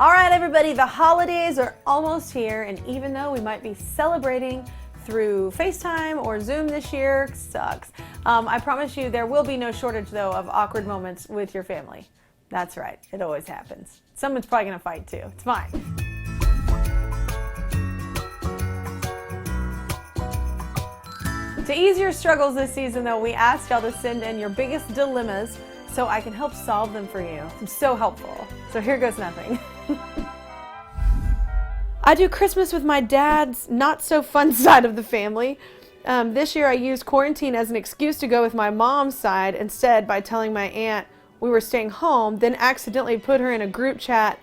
All right, everybody, the holidays are almost here, and even though we might be celebrating through FaceTime or Zoom this year, sucks. I promise you there will be no shortage, though, of awkward moments with your family. That's right, it always happens. Someone's probably gonna fight too, it's fine. To ease your struggles this season, though, we asked y'all to send in your biggest dilemmas so I can help solve them for you. I'm so helpful. So here goes nothing. I do Christmas with my dad's not so fun side of the family. This year I used quarantine as an excuse to go with my mom's side instead by telling my aunt we were staying home, then accidentally put her in a group chat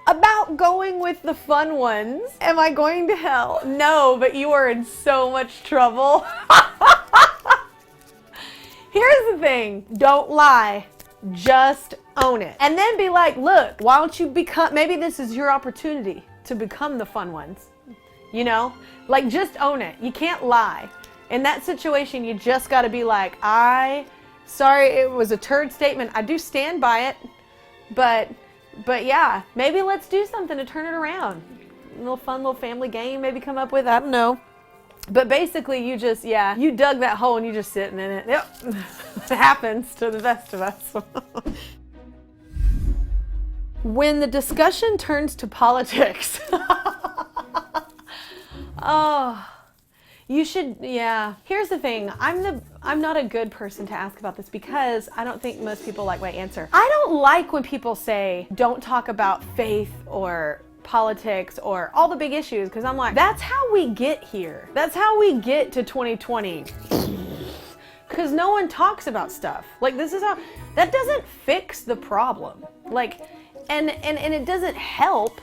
about going with the fun ones. Am I going to hell? No, but you are in so much trouble. Here's the thing, don't lie, just own it. And then be like, look, why don't you become, maybe this is your opportunity to become the fun ones, you know? Like, just own it, you can't lie. In that situation, you just gotta be like, sorry, it was a turd statement, I do stand by it, but yeah, maybe let's do something to turn it around. A little fun little family game maybe come up with, I don't know. But basically you just, you dug that hole and you're just sitting in it. Yep, it happens to the best of us. When the discussion turns to politics, oh, you should, Here's the thing, I'm not a good person to ask about this because I don't think most people like my answer. I don't like when people say, don't talk about faith or politics or all the big issues, because I'm like, that's how we get here. That's how we get to 2020. Because no one talks about stuff. Like, this is how, that doesn't fix the problem. Like, and it doesn't help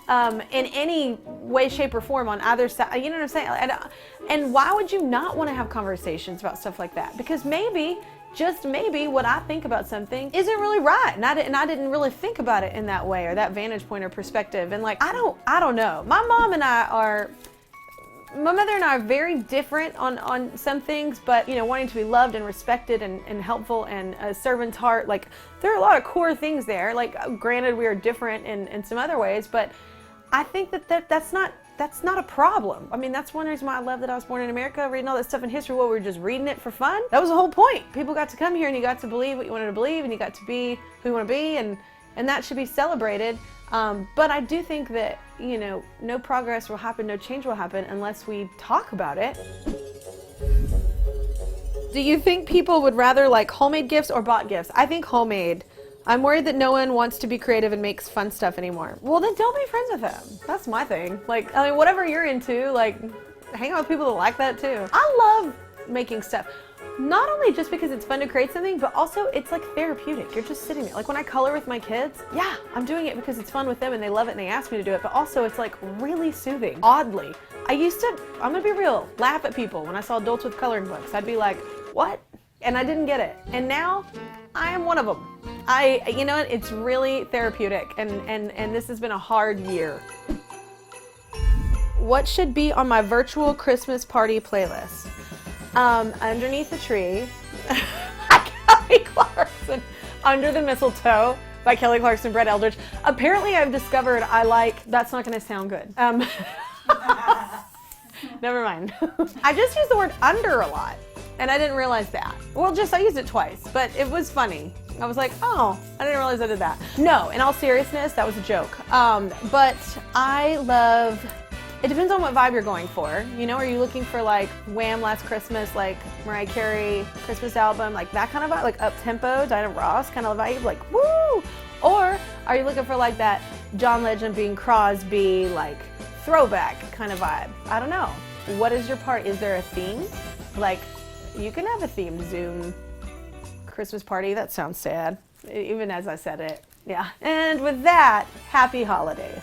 in any way, shape, or form on either side. You know what I'm saying? And why would you not want to have conversations about stuff like that? Because maybe, just maybe, what I think about something isn't really right, and I didn't really think about it in that way, or that vantage point or perspective. And like, I don't know. My mother and I are very different on some things, but you know, wanting to be loved and respected and helpful and a servant's heart, like there are a lot of core things there. Like, granted, we are different in some other ways, but I think that's not a problem. I mean, that's one reason why I love that I was born in America, reading all that stuff in history while we were just reading it for fun. That was the whole point. People got to come here and you got to believe what you wanted to believe, and you got to be who you want to be, and that should be celebrated. But I do think that, you know, no progress will happen, no change will happen unless we talk about it. Do you think people would rather like homemade gifts or bought gifts? I think homemade. I'm worried that no one wants to be creative and makes fun stuff anymore. Well, then don't be friends with them. That's my thing. Like, I mean, whatever you're into, like, hang out with people that like that too. I love making stuff. Not only just because it's fun to create something, but also it's like therapeutic. You're just sitting there. Like when I color with my kids, I'm doing it because it's fun with them and they love it and they ask me to do it, but also it's like really soothing. Oddly, I used to, I'm gonna be real, laugh at people when I saw adults with coloring books. I'd be like, what? And I didn't get it. And now I am one of them. You know what, it's really therapeutic, and this has been a hard year. What should be on my virtual Christmas party playlist? Underneath the Tree, Kelly Clarkson, Under the Mistletoe by Kelly Clarkson, Brett Eldridge. Apparently I've discovered I like, that's not gonna sound good. Never mind. I just use the word under a lot, and I didn't realize that. Well, I used it twice, but it was funny. I was like, oh, I didn't realize I did that. No, in all seriousness, that was a joke. But I love, it depends on what vibe you're going for. You know, are you looking for like Wham! Last Christmas, like Mariah Carey Christmas album, like that kind of vibe, like up-tempo, Diana Ross kind of vibe, like woo? Or are you looking for like that John Legend, Bing Crosby, like throwback kind of vibe? I don't know. What is your part? Is there a theme? Like, you can have a themed Zoom Christmas party. That sounds sad, even as I said it. Yeah. And with that, happy holidays.